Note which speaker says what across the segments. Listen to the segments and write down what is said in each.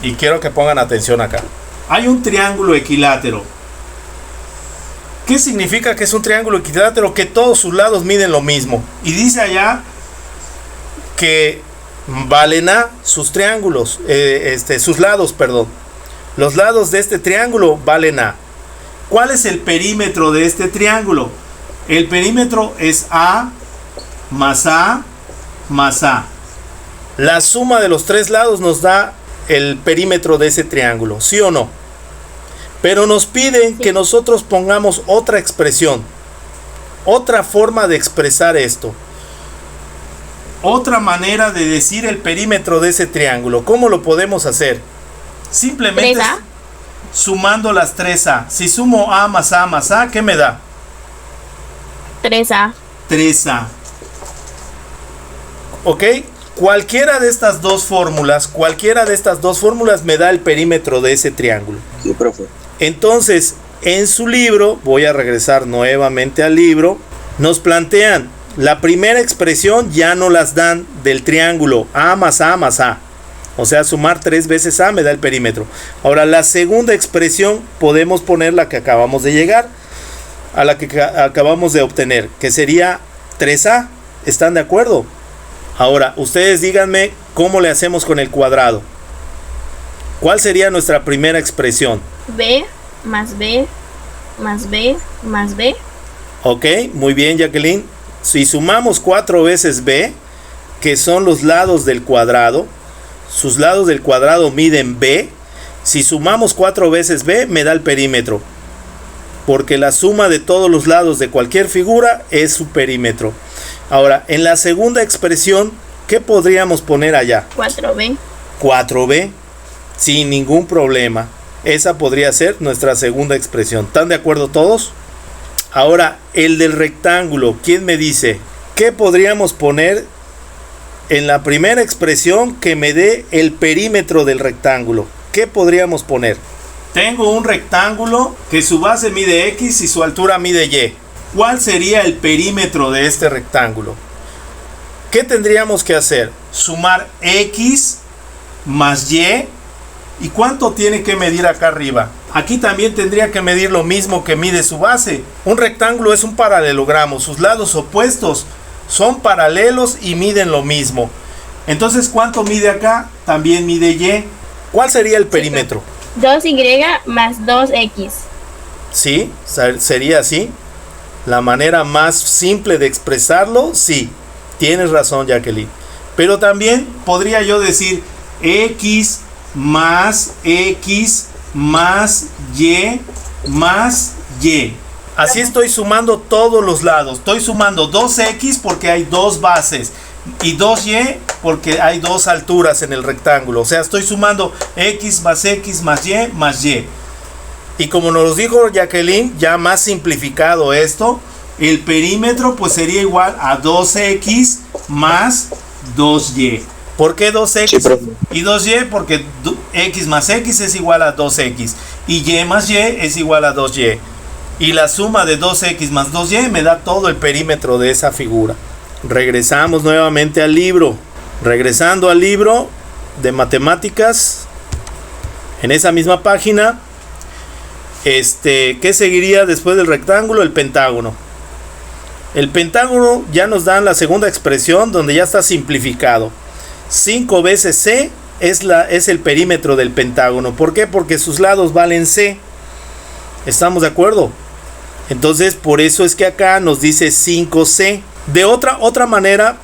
Speaker 1: y quiero que pongan atención acá. Hay un triángulo equilátero. ¿Qué significa que es un triángulo equilátero? Que todos sus lados miden lo mismo. Y dice allá que valen A sus triángulos, sus lados, perdón. Los lados de este triángulo valen A. ¿Cuál es el perímetro de este triángulo? El perímetro es A más A más A. La suma de los tres lados nos da el perímetro de ese triángulo, ¿sí o no? Pero nos piden que nosotros pongamos otra expresión, otra forma de expresar esto, otra manera de decir el perímetro de ese triángulo. ¿Cómo lo podemos hacer? Simplemente sumando las 3A. Si sumo A más A más A, ¿qué me da?
Speaker 2: 3A.
Speaker 1: 3A. ¿Ok? Cualquiera de estas dos fórmulas me da el perímetro de ese triángulo.
Speaker 3: Sí, profe.
Speaker 1: Entonces, en su libro, voy a regresar nuevamente al libro, nos plantean, la primera expresión ya no las dan del triángulo, A más A más A. O sea, sumar 3 veces A me da el perímetro. Ahora, la segunda expresión podemos poner la que acabamos de llegar, a la que acabamos de obtener, que sería 3A. ¿Están de acuerdo? Ahora, ustedes díganme cómo le hacemos con el cuadrado. ¿Cuál sería nuestra primera expresión?
Speaker 2: B más B más B más B.
Speaker 1: Ok, muy bien, Jacqueline. Si sumamos 4 veces B, que son los lados del cuadrado, sus lados del cuadrado miden B. Si sumamos 4 veces B, me da el perímetro, porque la suma de todos los lados de cualquier figura es su perímetro. Ahora, en la segunda expresión, ¿qué podríamos poner allá?
Speaker 2: 4B.
Speaker 1: 4B, sin ningún problema. Esa podría ser nuestra segunda expresión. ¿Están de acuerdo todos? Ahora, el del rectángulo, ¿quién me dice? ¿Qué podríamos poner en la primera expresión que me dé el perímetro del rectángulo? ¿Qué podríamos poner? Tengo un rectángulo que su base mide X y su altura mide Y. ¿Cuál sería el perímetro de este rectángulo? ¿Qué tendríamos que hacer? Sumar X más Y. ¿Y cuánto tiene que medir acá arriba? Aquí también tendría que medir lo mismo que mide su base. Un rectángulo es un paralelogramo. Sus lados opuestos son paralelos y miden lo mismo. Entonces, ¿cuánto mide acá? También mide Y. ¿Cuál sería el perímetro?
Speaker 2: 2Y más 2X.
Speaker 1: ¿Sí? ¿Sería así? La manera más simple de expresarlo, sí. Tienes razón, Jacqueline. Pero también podría yo decir X más X más Y más Y. Así estoy sumando todos los lados. Estoy sumando 2X porque hay dos bases y 2Y porque hay dos alturas en el rectángulo. O sea, estoy sumando X más X más Y más Y. Y como nos lo dijo Jacqueline, ya más simplificado esto, el perímetro pues sería igual a 2X más 2Y. ¿Por qué 2X
Speaker 3: Sí,
Speaker 1: y 2Y? Porque X más X es igual a 2X y Y más Y es igual a 2Y. Y la suma de 2X más 2Y me da todo el perímetro de esa figura. Regresamos nuevamente al libro. Regresando al libro de matemáticas, en esa misma página, ¿qué seguiría después del rectángulo? El pentágono. El pentágono ya nos dan la segunda expresión donde ya está simplificado. 5 veces C es el perímetro del pentágono. ¿Por qué? Porque sus lados valen C. ¿Estamos de acuerdo? Entonces, por eso es que acá nos dice 5C. De otra manera,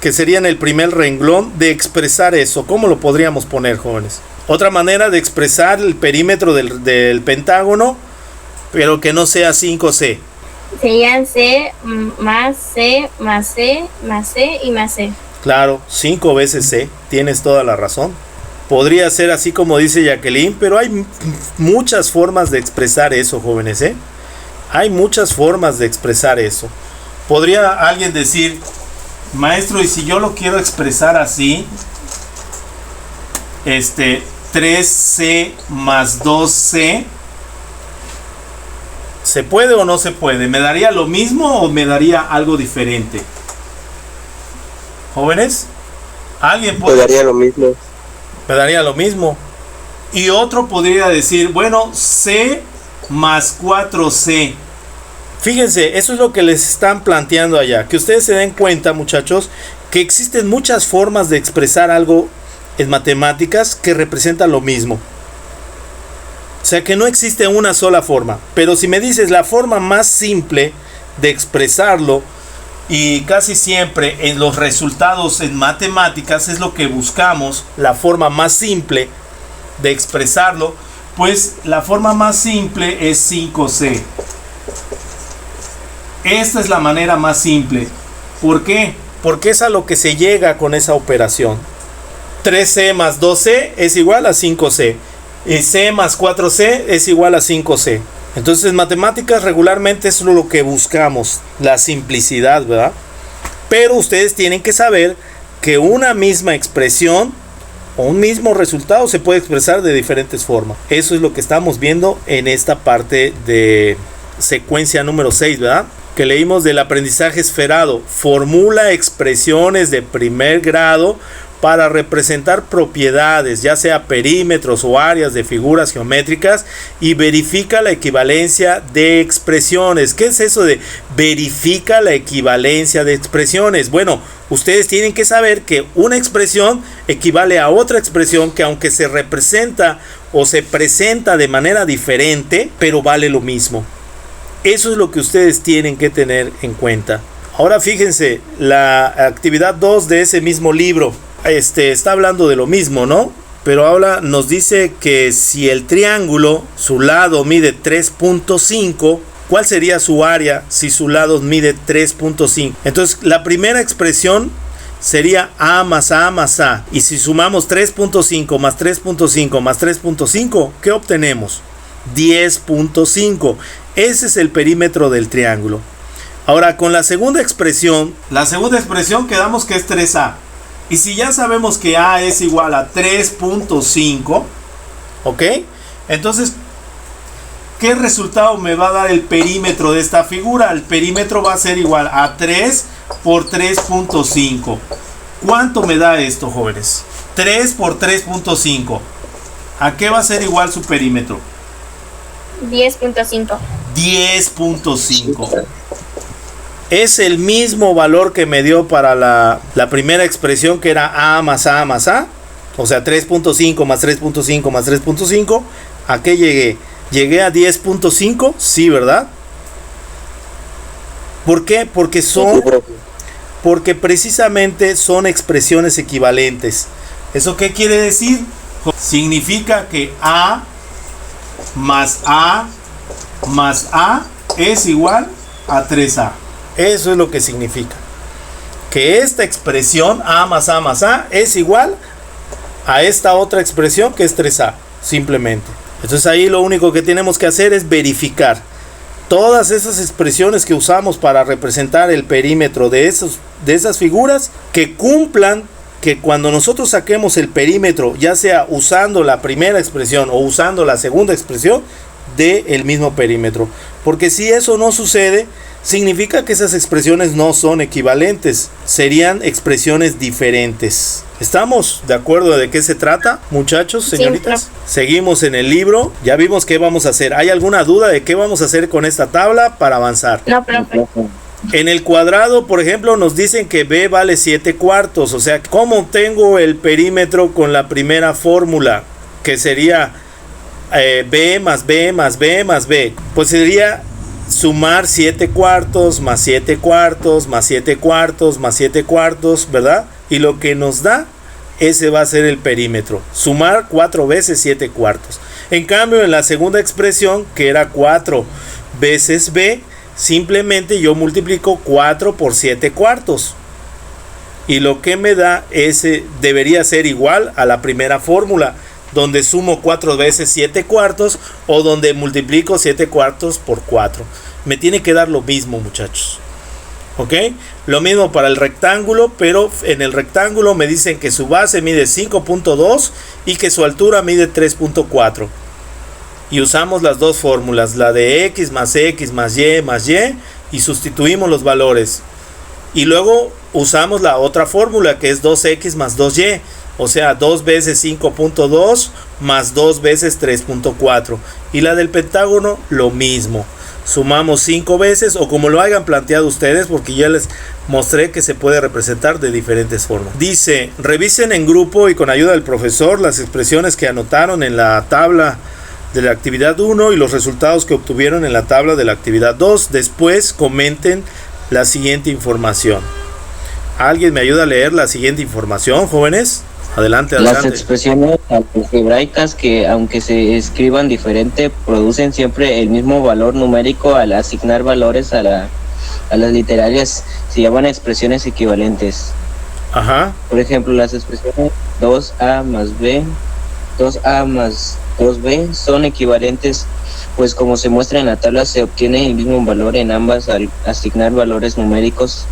Speaker 1: que sería en el primer renglón, de expresar eso. ¿Cómo lo podríamos poner, jóvenes? Otra manera de expresar el perímetro del pentágono, pero que no sea 5C.
Speaker 2: Serían C más C más C más C y más C.
Speaker 1: Claro, 5 veces C. Tienes toda la razón. Podría ser así como dice Jacqueline, pero hay muchas formas de expresar eso, jóvenes, ¿eh? Hay muchas formas de expresar eso. Podría alguien decir, maestro, y si yo lo quiero expresar así, 3C más 2C, ¿se puede o no se puede? ¿Me daría lo mismo o me daría algo diferente? ¿Jóvenes? ¿Alguien puede?
Speaker 3: Me daría lo mismo.
Speaker 1: Me daría lo mismo. Y otro podría decir, bueno, C más 4C. Fíjense, eso es lo que les están planteando allá. Que ustedes se den cuenta, muchachos, que existen muchas formas de expresar algo en matemáticas que representan lo mismo. O sea que no existe una sola forma. Pero si me dices la forma más simple de expresarlo, y casi siempre en los resultados en matemáticas es lo que buscamos, la forma más simple de expresarlo, pues la forma más simple es 5C. Esta es la manera más simple. ¿Por qué? Porque es a lo que se llega con esa operación. 3C más 2C es igual a 5C. Y C más 4C es igual a 5C. Entonces en matemáticas regularmente es lo que buscamos, la simplicidad, ¿verdad? Pero ustedes tienen que saber que una misma expresión o un mismo resultado se puede expresar de diferentes formas. Eso es lo que estamos viendo en esta parte de secuencia número 6, ¿verdad? Que leímos del aprendizaje esferado. Formula expresiones de primer grado para representar propiedades, ya sea perímetros o áreas de figuras geométricas, y verifica la equivalencia de expresiones. ¿Qué es eso de verifica la equivalencia de expresiones? Bueno, ustedes tienen que saber que una expresión equivale a otra expresión que, aunque se representa o se presenta de manera diferente, pero vale lo mismo. Eso es lo que ustedes tienen que tener en cuenta. Ahora fíjense, la actividad 2 de ese mismo libro está hablando de lo mismo, ¿no? Pero nos dice que si el triángulo, su lado mide 3.5, ¿cuál sería su área si su lado mide 3.5? Entonces la primera expresión sería A más A más A. Y si sumamos 3.5 más 3.5 más 3.5, ¿qué obtenemos? 10.5. Ese es el perímetro del triángulo. Ahora con la segunda expresión quedamos que es 3A. Y si ya sabemos que A es igual a 3.5, ¿ok? Entonces, ¿qué resultado me va a dar el perímetro de esta figura? El perímetro va a ser igual a 3 por 3.5. ¿Cuánto me da esto, jóvenes? 3 por 3.5. ¿A qué va a ser igual su perímetro?
Speaker 2: 10.5.
Speaker 1: 10.5. Es el mismo valor que me dio para la primera expresión, que era A más A más A. O sea, 3.5 más 3.5 más 3.5. ¿A qué llegué? ¿Llegué a 10.5? Sí, ¿verdad? ¿Por qué? Porque precisamente son expresiones equivalentes. ¿Eso qué quiere decir? Significa que A más A más A es igual a 3A. Eso es lo que significa. Que esta expresión A más A es igual a esta otra expresión que es 3A. Simplemente. Entonces ahí lo único que tenemos que hacer es verificar todas esas expresiones que usamos para representar el perímetro de esas figuras, que cumplan, que cuando nosotros saquemos el perímetro, ya sea usando la primera expresión o usando la segunda expresión, dé el mismo perímetro. Porque si eso no sucede, significa que esas expresiones no son equivalentes, serían expresiones diferentes. ¿Estamos de acuerdo de qué se trata, muchachos, señoritas? Sí, seguimos en el libro, ya vimos qué vamos a hacer. ¿Hay alguna duda de qué vamos a hacer con esta tabla para avanzar?
Speaker 2: No, profe.
Speaker 1: En el cuadrado, por ejemplo, nos dicen que B vale 7/4. O sea, ¿cómo obtengo el perímetro con la primera fórmula? Que sería B más B más B más B. Pues sería sumar 7/4 más 7/4 más 7/4 más 7/4, ¿verdad? Y lo que nos da, ese va a ser el perímetro. Sumar 4 veces 7/4. En cambio, en la segunda expresión, que era 4 veces B, simplemente yo multiplico 4 por 7/4. Y lo que me da, ese debería ser igual a la primera fórmula, donde sumo 4 veces 7/4 o donde multiplico 7/4 por 4. Me tiene que dar lo mismo, muchachos. ¿Ok? Lo mismo para el rectángulo, pero en el rectángulo me dicen que su base mide 5.2 y que su altura mide 3.4. Y usamos las dos fórmulas, la de x más y, y sustituimos los valores. Y luego usamos la otra fórmula, que es 2x más 2y. O sea, 2 veces 5.2 más 2 veces 3.4. Y la del pentágono, lo mismo. Sumamos 5 veces, o como lo hayan planteado ustedes, porque ya les mostré que se puede representar de diferentes formas. Dice, revisen en grupo y con ayuda del profesor las expresiones que anotaron en la tabla de la actividad 1 y los resultados que obtuvieron en la tabla de la actividad 2. Después comenten la siguiente información. ¿Alguien me ayuda a leer la siguiente información, jóvenes? Adelante, adelante.
Speaker 3: Las expresiones algebraicas que, aunque se escriban diferente, producen siempre el mismo valor numérico al asignar valores a las literales. Se llaman expresiones equivalentes.
Speaker 1: Ajá.
Speaker 3: Por ejemplo, las expresiones 2a más b, 2a más 2b son equivalentes, pues como se muestra en la tabla, se obtiene el mismo valor en ambas al asignar valores numéricos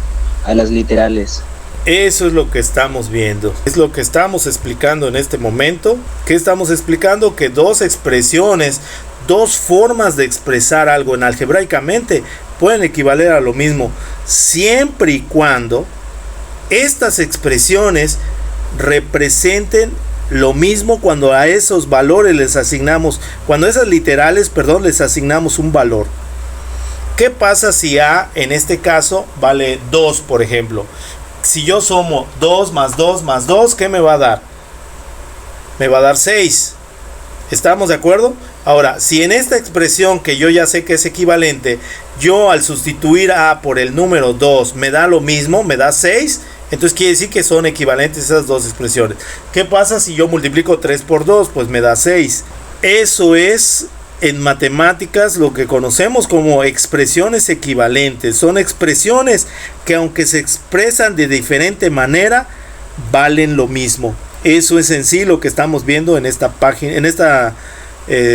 Speaker 3: a las literales.
Speaker 1: Eso es lo que estamos viendo, es lo que estamos explicando en este momento. ¿Qué estamos explicando? Que dos expresiones, dos formas de expresar algo en algebraicamente pueden equivaler a lo mismo, siempre y cuando estas expresiones representen lo mismo cuando a esos valores les asignamos, cuando a esas literales, les asignamos un valor. ¿Qué pasa si A en este caso vale 2, por ejemplo? Si yo sumo 2 más 2 más 2, ¿qué me va a dar? Me va a dar 6. ¿Estamos de acuerdo? Ahora, si en esta expresión que yo ya sé que es equivalente, yo al sustituir A por el número 2 me da lo mismo, me da 6, entonces quiere decir que son equivalentes esas dos expresiones. ¿Qué pasa si yo multiplico 3 por 2? Pues me da 6. Eso es en matemáticas lo que conocemos como expresiones equivalentes. Son expresiones que aunque se expresan de diferente manera, valen lo mismo. Eso es en sí lo que estamos viendo en esta página, en esta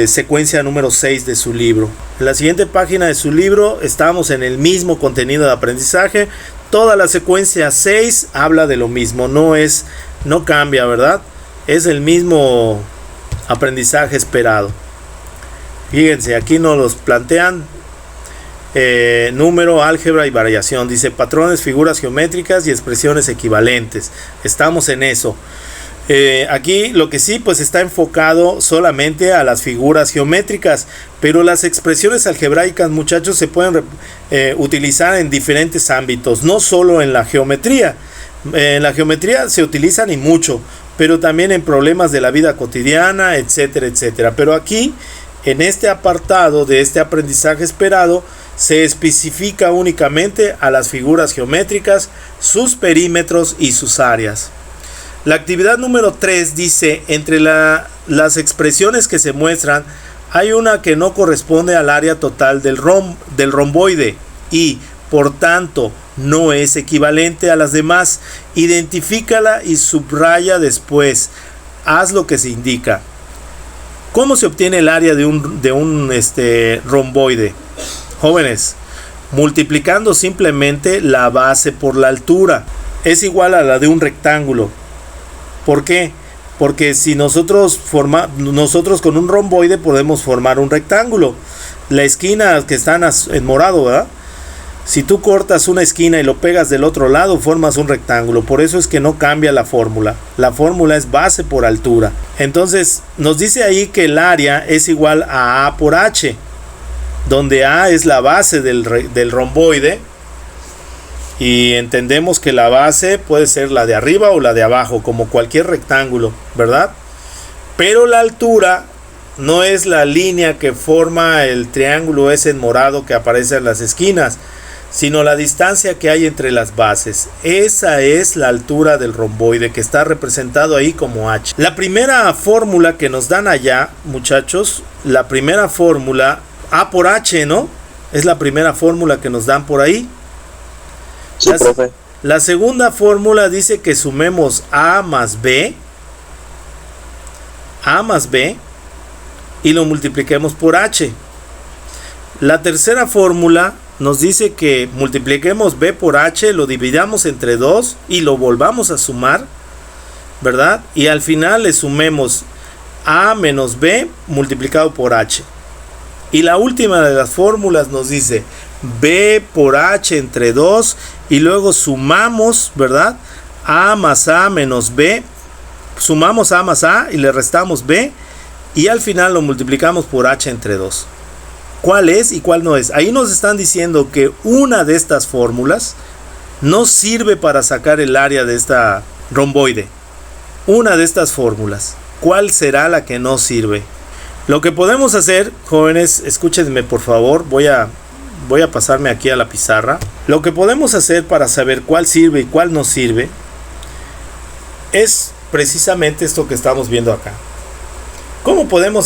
Speaker 1: secuencia número 6 de su libro. En la siguiente página de su libro estamos en el mismo contenido de aprendizaje. Toda la secuencia 6 habla de lo mismo, no cambia, ¿verdad? Es el mismo aprendizaje esperado. Fíjense, aquí nos los plantean número, álgebra y variación. Dice patrones, figuras geométricas y expresiones equivalentes. Estamos en eso. Aquí lo que sí, pues está enfocado solamente a las figuras geométricas, pero las expresiones algebraicas, muchachos, se pueden utilizar en diferentes ámbitos, no solo en la geometría. En la geometría se utilizan y mucho, pero también en problemas de la vida cotidiana, etcétera, etcétera. Pero aquí, en este apartado de este aprendizaje esperado, se especifica únicamente a las figuras geométricas, sus perímetros y sus áreas. La actividad número 3 dice, entre las expresiones que se muestran, hay una que no corresponde al área total del romboide y, por tanto, no es equivalente a las demás. Identifícala y subraya después. Haz lo que se indica. ¿Cómo se obtiene el área de un romboide? Jóvenes, multiplicando simplemente la base por la altura. Es igual a la de un rectángulo. ¿Por qué? Porque si nosotros con un romboide podemos formar un rectángulo. La esquina que están en morado, ¿verdad? Si tú cortas una esquina y lo pegas del otro lado, formas un rectángulo. Por eso es que no cambia la fórmula. La fórmula es base por altura. Entonces, nos dice ahí que el área es igual a A por H, donde A es la base del romboide. Y entendemos que la base puede ser la de arriba o la de abajo, como cualquier rectángulo, ¿verdad? Pero la altura no es la línea que forma el triángulo ese en morado que aparece en las esquinas, sino la distancia que hay entre las bases. Esa es la altura del romboide, que está representado ahí como H. La primera fórmula que nos dan allá, muchachos, la primera fórmula, A por H, ¿no? Es la primera fórmula que nos dan por ahí.
Speaker 3: Sí, profe.
Speaker 1: La segunda fórmula dice que sumemos A más B y lo multipliquemos por H. La tercera fórmula nos dice que multipliquemos B por H, lo dividamos entre 2 y lo volvamos a sumar, ¿verdad? Y al final le sumemos A menos B multiplicado por H. Y la última de las fórmulas nos dice B por H entre 2 y luego sumamos, ¿verdad? A más A menos B sumamos A más A y le restamos B y al final lo multiplicamos por H entre 2. ¿Cuál es y cuál no es? Ahí nos están diciendo que una de estas fórmulas no sirve para sacar el área de esta romboide. Una de estas fórmulas. ¿Cuál será la que no sirve? Lo que podemos hacer, jóvenes, escúchenme por favor, voy a pasarme aquí a la pizarra. Lo que podemos hacer para saber cuál sirve y cuál no sirve es precisamente esto que estamos viendo acá. ¿Cómo podemos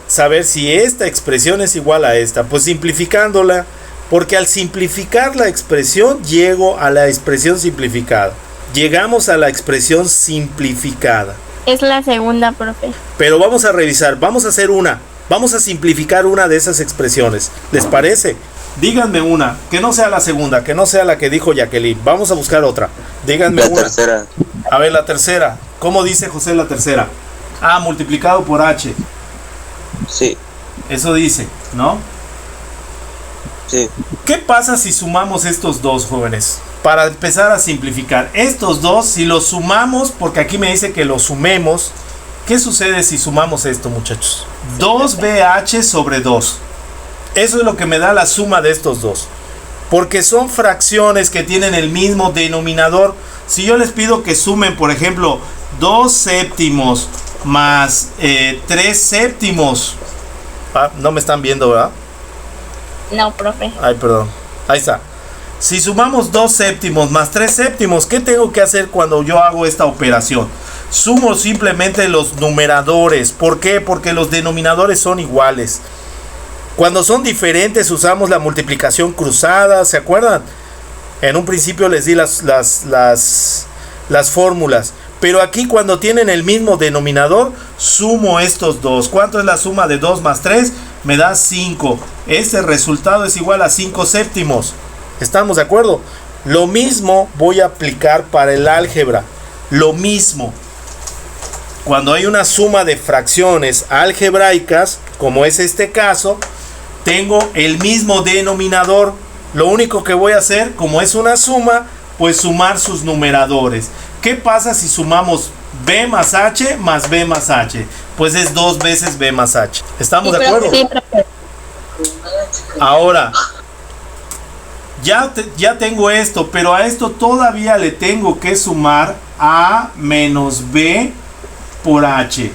Speaker 1: saber si esta expresión es igual a esta? Pues simplificándola, porque al simplificar la expresión llego a la expresión simplificada. Llegamos a la expresión simplificada.
Speaker 2: Es la segunda, profe.
Speaker 1: Pero vamos a revisar, vamos a simplificar una de esas expresiones. ¿Les parece? Díganme una, que no sea la segunda, que no sea la que dijo Jacqueline. Vamos a buscar otra. Díganme una.
Speaker 3: La tercera.
Speaker 1: A ver, la tercera. ¿Cómo dice José la tercera? A multiplicado por H.
Speaker 3: Sí.
Speaker 1: Eso dice, ¿no?
Speaker 3: Sí.
Speaker 1: ¿Qué pasa si sumamos estos dos, jóvenes? Para empezar a simplificar. Estos dos, si los sumamos, porque aquí me dice que los sumemos. ¿Qué sucede si sumamos esto, muchachos? 2BH sobre 2. Eso es lo que me da la suma de estos dos. Porque son fracciones que tienen el mismo denominador. Si yo les pido que sumen, por ejemplo, 2 séptimos más 3 séptimos. No me están viendo, ¿verdad?
Speaker 2: No, profe.
Speaker 1: Ay, perdón. Ahí está. Si sumamos 2 séptimos más 3 séptimos, ¿qué tengo que hacer cuando yo hago esta operación? Sumo simplemente los numeradores. ¿Por qué? Porque los denominadores son iguales. Cuando son diferentes usamos la multiplicación cruzada, ¿se acuerdan? En un principio les di las fórmulas. Pero aquí cuando tienen el mismo denominador, sumo estos dos. ¿Cuánto es la suma de 2 más 3? Me da 5. Este resultado es igual a 5 séptimos. ¿Estamos de acuerdo? Lo mismo voy a aplicar para el álgebra. Lo mismo. Cuando hay una suma de fracciones algebraicas, como es este caso, tengo el mismo denominador. Lo único que voy a hacer, como es una suma, pues sumar sus numeradores. ¿Qué pasa si sumamos B más H más B más H? Pues es 2 veces B más H. ¿Estamos de acuerdo?
Speaker 2: Sí, profe.
Speaker 1: Ahora, ya tengo esto, pero a esto todavía le tengo que sumar A menos B por H.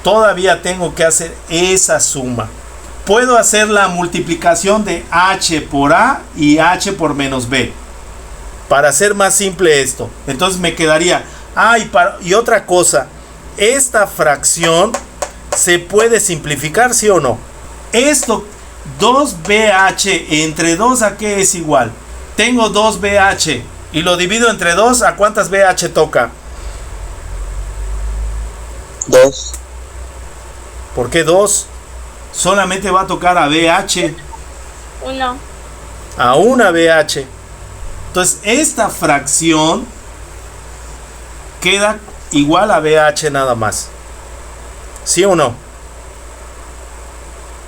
Speaker 1: Todavía tengo que hacer esa suma. Puedo hacer la multiplicación de H por A y H por menos B. Para hacer más simple esto. Entonces me quedaría... y otra cosa. Esta fracción se puede simplificar, ¿sí o no? Esto, 2BH entre 2, ¿a qué es igual? Tengo 2BH y lo divido entre 2, ¿a cuántas BH toca?
Speaker 3: 2.
Speaker 1: ¿Por qué 2? Solamente va a tocar a BH.
Speaker 2: 1.
Speaker 1: A una BH. Entonces esta fracción queda igual a BH nada más. ¿Sí o no?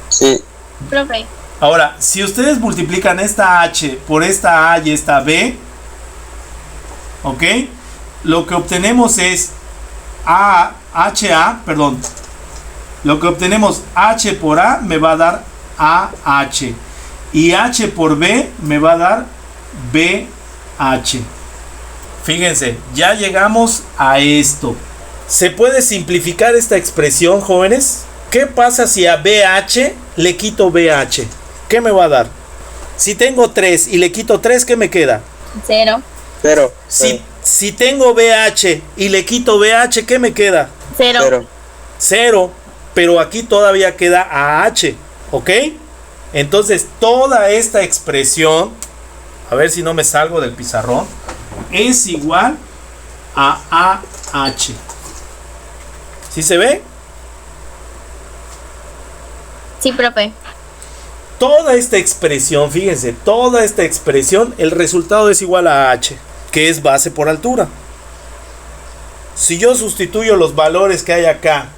Speaker 3: Sí.
Speaker 2: Profe.
Speaker 1: Ahora, si ustedes multiplican esta H por esta A y esta B, ¿ok? Lo que obtenemos es lo que obtenemos H por A me va a dar AH. Y H por B me va a dar BH. Fíjense, ya llegamos a esto. ¿Se puede simplificar esta expresión, jóvenes? ¿Qué pasa si a BH le quito BH? ¿Qué me va a dar? Si tengo 3 y le quito 3, ¿qué me queda?
Speaker 2: 0.
Speaker 3: 0.
Speaker 1: Si tengo BH y le quito BH, ¿qué me queda?
Speaker 2: 0.
Speaker 1: 0. Pero aquí todavía queda AH. ¿Ok? Entonces toda esta expresión, a ver si no me salgo del pizarrón, es igual a AH. ¿Sí se ve?
Speaker 2: Sí, profe.
Speaker 1: Toda esta expresión, fíjense, toda esta expresión, el resultado es igual a H, que es base por altura. Si yo sustituyo los valores que hay acá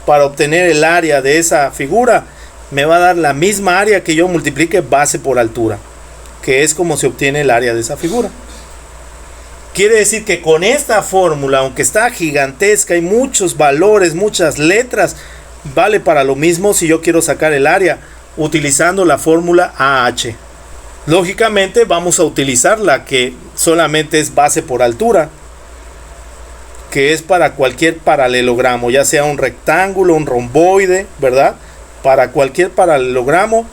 Speaker 1: para obtener el área de esa figura, me va a dar la misma área que yo multiplique base por altura, que es como se obtiene el área de esa figura. Quiere decir que con esta fórmula, aunque está gigantesca, hay muchos valores, muchas letras, vale para lo mismo si yo quiero sacar el área utilizando la fórmula AH. Lógicamente vamos a utilizar la que solamente es base por altura, que es para cualquier paralelogramo, ya sea un rectángulo, un romboide, ¿verdad? Para cualquier paralelogramo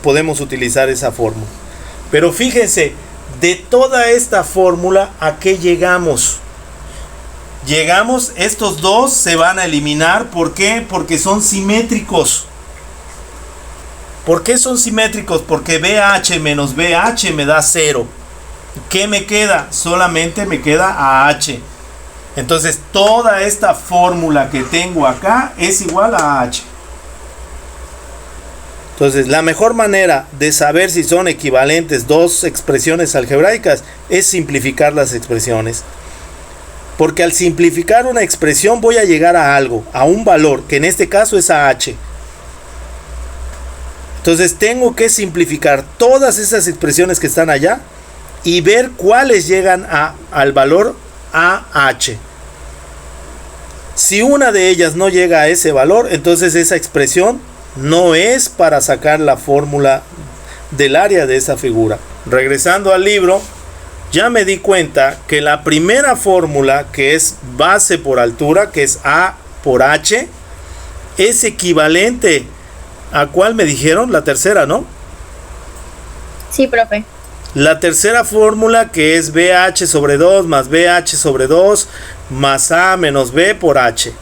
Speaker 1: podemos utilizar esa fórmula. Pero fíjense, de toda esta fórmula, ¿a qué llegamos? Estos dos se van a eliminar. ¿Por qué? Porque son simétricos. ¿Por qué son simétricos? Porque BH menos BH me da 0. ¿Qué me queda? Solamente me queda AH. Entonces toda esta fórmula que tengo acá es igual a AH. Entonces la mejor manera de saber si son equivalentes dos expresiones algebraicas es simplificar las expresiones. Porque al simplificar una expresión voy a llegar a algo, a un valor, que en este caso es AH. Entonces tengo que simplificar todas esas expresiones que están allá y ver cuáles llegan al valor AH. Si una de ellas no llega a ese valor, entonces esa expresión no es para sacar la fórmula del área de esa figura. Regresando al libro, ya me di cuenta que la primera fórmula, que es base por altura, que es A por H, es equivalente a ¿cuál me dijeron? La tercera, ¿no?
Speaker 2: Sí, profe.
Speaker 1: La tercera fórmula, que es BH sobre 2 más BH sobre 2 más A menos B por H.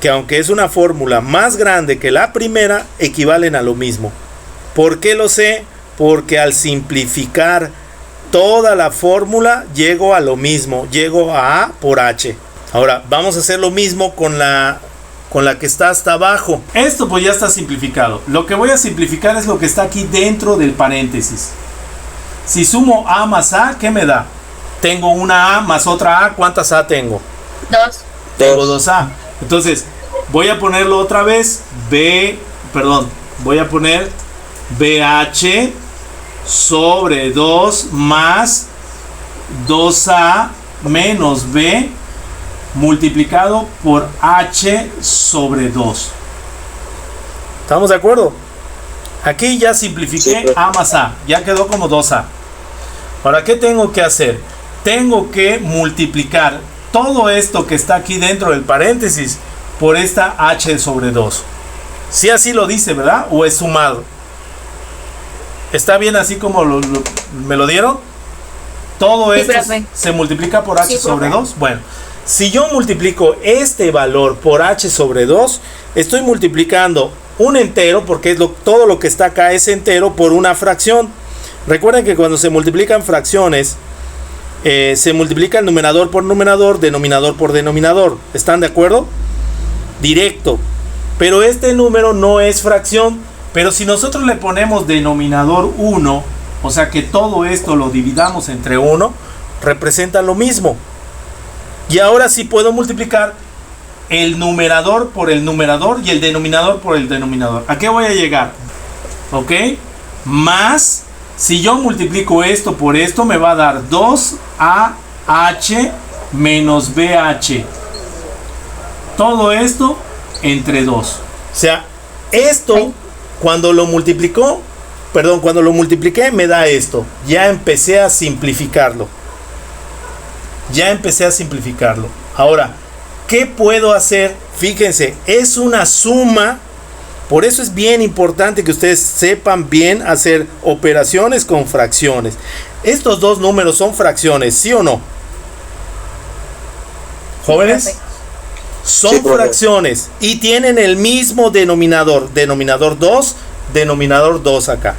Speaker 1: Que aunque es una fórmula más grande que la primera, equivalen a lo mismo. ¿Por qué lo sé? Porque al simplificar toda la fórmula llego a lo mismo, llego a A por H. Ahora vamos a hacer lo mismo con la que está hasta abajo. Esto pues ya está simplificado. Lo que voy a simplificar es lo que está aquí dentro del paréntesis. Si sumo A más A, ¿qué me da? Tengo una A más otra A. ¿Cuántas A tengo?
Speaker 2: 2.
Speaker 1: Tengo 2A. Entonces voy a ponerlo otra vez. Voy a poner BH sobre 2 más 2A menos B multiplicado por H sobre 2. ¿Estamos de acuerdo? Aquí ya simplifiqué
Speaker 3: Sí.
Speaker 1: A más A. Ya quedó como 2A. Ahora, ¿qué tengo que hacer? Tengo que multiplicar todo esto que está aquí dentro del paréntesis por esta H sobre 2. Si así lo dice, ¿verdad? ¿O es sumado? ¿Está bien así como me lo dieron? Todo
Speaker 2: Sí,
Speaker 1: esto
Speaker 2: profe.
Speaker 1: se multiplica por H
Speaker 2: Sí,
Speaker 1: sobre
Speaker 2: profe.
Speaker 1: 2. Bueno, si yo multiplico este valor por H sobre 2, estoy multiplicando un entero, porque todo lo que está acá es entero, por una fracción. Recuerden que cuando se multiplican fracciones, se multiplica el numerador por numerador, denominador por denominador. ¿Están de acuerdo? Directo. Pero este número no es fracción. Pero si nosotros le ponemos denominador 1, o sea que todo esto lo dividamos entre 1, representa lo mismo. Y ahora sí puedo multiplicar el numerador por el numerador y el denominador por el denominador. ¿A qué voy a llegar? ¿Ok? Más, si yo multiplico esto por esto, me va a dar 2AH menos BH. Todo esto entre 2. O sea, esto, cuando lo multipliqué, me da esto. Ya empecé a simplificarlo. Ahora, ¿qué puedo hacer? Fíjense, es una suma. Por eso es bien importante que ustedes sepan bien hacer operaciones con fracciones. Estos dos números son fracciones, ¿sí o no? ¿Jóvenes?
Speaker 2: Sí,
Speaker 1: Son
Speaker 3: Sí, profe.
Speaker 1: fracciones y tienen el mismo denominador. Denominador 2, denominador 2 acá.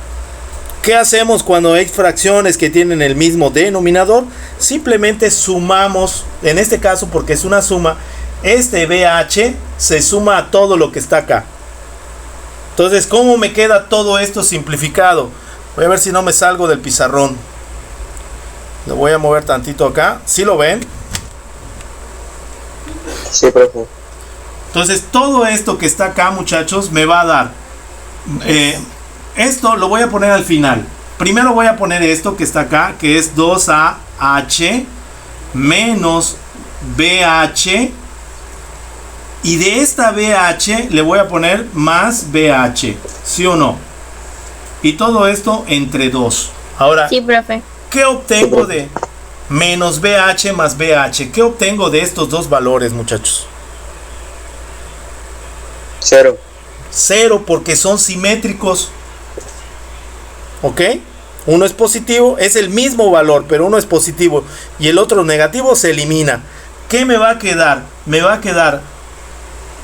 Speaker 1: ¿Qué hacemos cuando hay fracciones que tienen el mismo denominador? Simplemente sumamos, en este caso porque es una suma, este BH se suma a todo lo que está acá. Entonces, ¿cómo me queda todo esto simplificado? Voy a ver si no me salgo del pizarrón. Lo voy a mover tantito acá. ¿Sí lo ven?
Speaker 3: Sí, profe.
Speaker 1: Entonces, todo esto que está acá, muchachos, me va a dar... esto lo voy a poner al final, Primero voy a poner esto que está acá, que es 2AH menos BH. Y de esta BH le voy a poner más BH. ¿Sí o no? Y todo esto entre 2. Ahora,
Speaker 2: Sí, profe.
Speaker 1: ¿qué obtengo de menos BH más BH? ¿Qué obtengo de estos dos valores, muchachos?
Speaker 3: 0.
Speaker 1: 0, porque son simétricos. ¿Ok? Uno es positivo, es el mismo valor, pero uno es positivo y el otro negativo, se elimina. ¿Qué me va a quedar? Me va a quedar,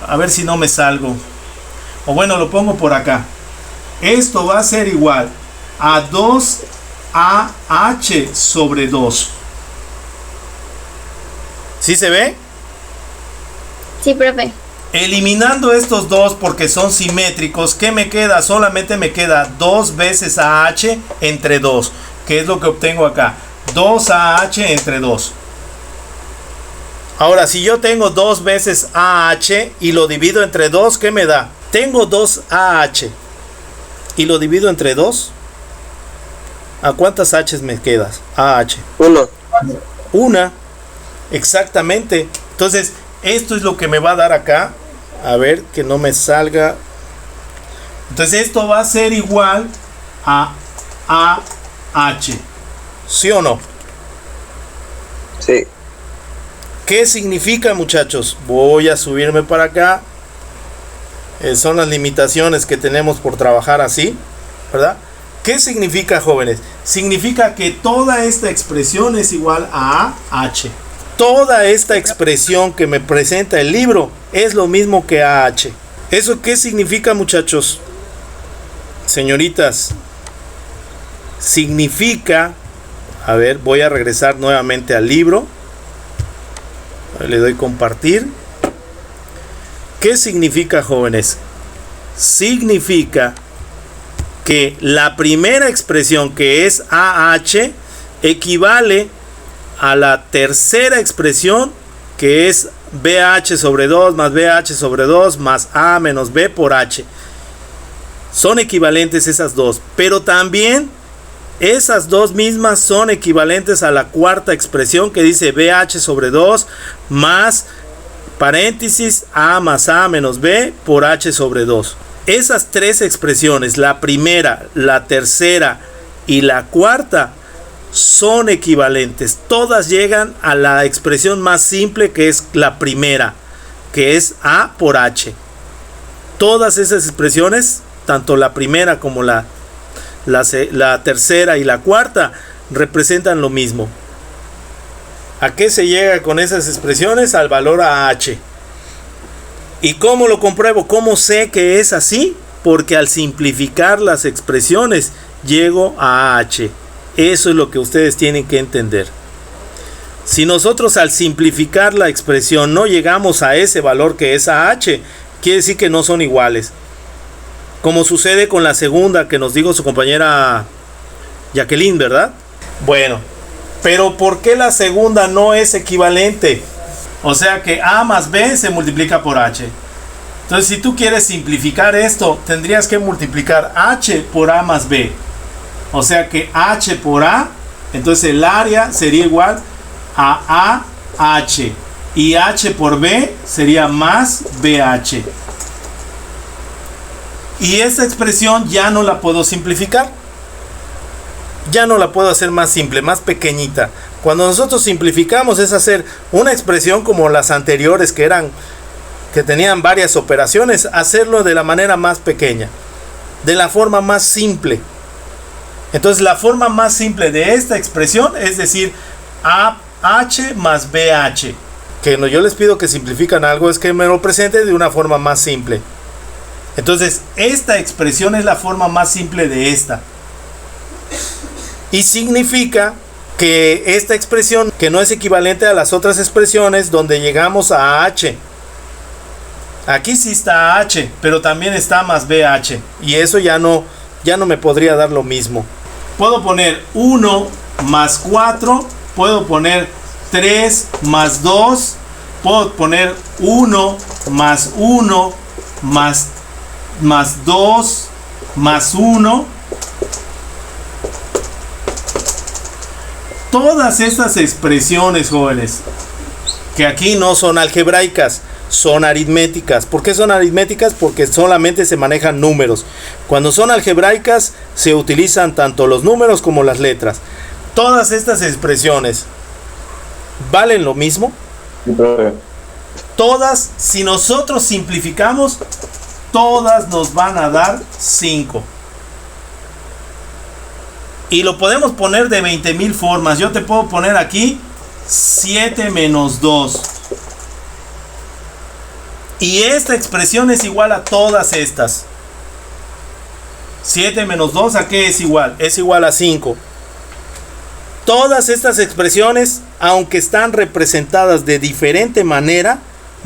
Speaker 1: a ver si no me salgo, o bueno, lo pongo por acá. Esto va a ser igual a 2AH sobre 2. ¿Sí se ve?
Speaker 2: Sí, profe.
Speaker 1: Eliminando estos dos porque son simétricos, ¿qué me queda? Solamente me queda 2 veces AH entre 2, que es lo que obtengo acá. 2AH entre 2. Ahora, si yo tengo 2 veces AH y lo divido entre 2, ¿qué me da? Tengo 2AH y lo divido entre 2. ¿A cuántas H's me quedas? AH.
Speaker 3: 1.
Speaker 1: Una. Exactamente. Entonces, esto es lo que me va a dar acá. A ver, que no me salga. Entonces, esto va a ser igual a AH. ¿Sí o no?
Speaker 3: Sí.
Speaker 1: ¿Qué significa, muchachos? Voy a subirme para acá. Son las limitaciones que tenemos por trabajar así, ¿verdad? ¿Qué significa, jóvenes? Significa que toda esta expresión es igual a AH. Toda esta expresión que me presenta el libro es lo mismo que AH. ¿Eso qué significa, muchachos? Señoritas, significa, a ver, voy a regresar nuevamente al libro. Le doy compartir. ¿Qué significa, jóvenes? Significa que la primera expresión, que es AH, equivale a la tercera expresión, que es BH sobre 2 más BH sobre 2 más A menos B por H. Son equivalentes esas dos, pero también esas dos mismas son equivalentes a la cuarta expresión, que dice BH sobre 2 más paréntesis A más A menos B por H sobre 2. Esas tres expresiones, la primera, la tercera y la cuarta, son equivalentes. Todas llegan a la expresión más simple, que es la primera, que es A por H. Todas esas expresiones, tanto la primera como la tercera y la cuarta, representan lo mismo. ¿A qué se llega con esas expresiones? Al valor AH. ¿Y cómo lo compruebo? ¿Cómo sé que es así? Porque al simplificar las expresiones llego a AH. Eso es lo que ustedes tienen que entender. Si nosotros al simplificar la expresión no llegamos a ese valor que es AH, quiere decir que no son iguales. Como sucede con la segunda que nos dijo su compañera Jacqueline, ¿verdad? Bueno, pero ¿por qué la segunda no es equivalente? O sea que A más B se multiplica por H. Entonces, si tú quieres simplificar esto, tendrías que multiplicar H por A más B. O sea que H por A, entonces el área sería igual a AH. Y H por B sería más BH. Y esta expresión ya no la puedo simplificar. Ya no la puedo hacer más simple, más pequeñita. Cuando nosotros simplificamos es hacer una expresión como las anteriores que tenían varias operaciones, hacerlo de la manera más pequeña, de la forma más simple. Entonces la forma más simple de esta expresión es decir AH más BH. Que yo les pido que simplifican algo, es que me lo presenten de una forma más simple. Entonces esta expresión es la forma más simple de esta. Y significa que esta expresión, que no es equivalente a las otras expresiones donde llegamos a H. Aquí sí está H, pero también está más BH. Y eso ya no me podría dar lo mismo. Puedo poner 1 más 4, puedo poner 3 más 2, puedo poner 1 más 1 más 2 más 1. todas estas expresiones, jóvenes, que aquí no son algebraicas, son aritméticas. ¿Por qué son aritméticas? Porque solamente se manejan números. Cuando son algebraicas se utilizan tanto los números como las letras. Todas estas expresiones valen lo mismo. Todas, si nosotros simplificamos, todas nos van a dar 5. Y lo podemos poner de 20,000 formas. Yo te puedo poner aquí 7 menos 2. Y esta expresión es igual a todas estas. 7 menos 2, ¿a qué es igual? Es igual a 5. Todas estas expresiones, aunque están representadas de diferente manera,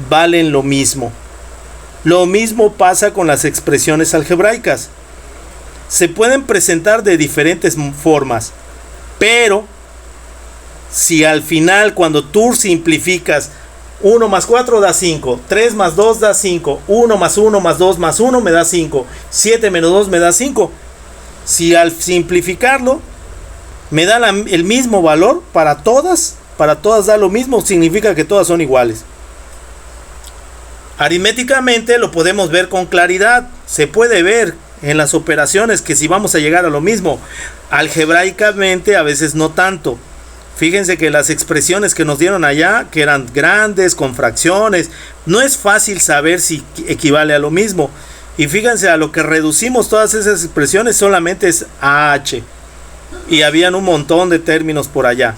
Speaker 1: valen lo mismo. Lo mismo pasa con las expresiones algebraicas. Se pueden presentar de diferentes formas, pero si al final, cuando tú simplificas, 1 más 4 da 5, 3 más 2 da 5, 1 más 1 más 2 más 1 me da 5, 7 menos 2 me da 5. Si al simplificarlo me da el mismo valor para todas da lo mismo, significa que todas son iguales. Aritméticamente lo podemos ver con claridad, se puede ver en las operaciones que si vamos a llegar a lo mismo. Algebraicamente a veces no tanto. Fíjense que las expresiones que nos dieron allá, que eran grandes, con fracciones, no es fácil saber si equivale a lo mismo. Y fíjense, a lo que reducimos todas esas expresiones solamente es AH. Y habían un montón de términos por allá.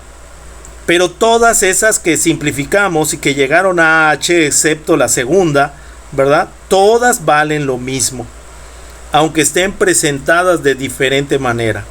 Speaker 1: Pero todas esas que simplificamos y que llegaron a AH, excepto la segunda, ¿verdad? Todas valen lo mismo, aunque estén presentadas de diferente manera.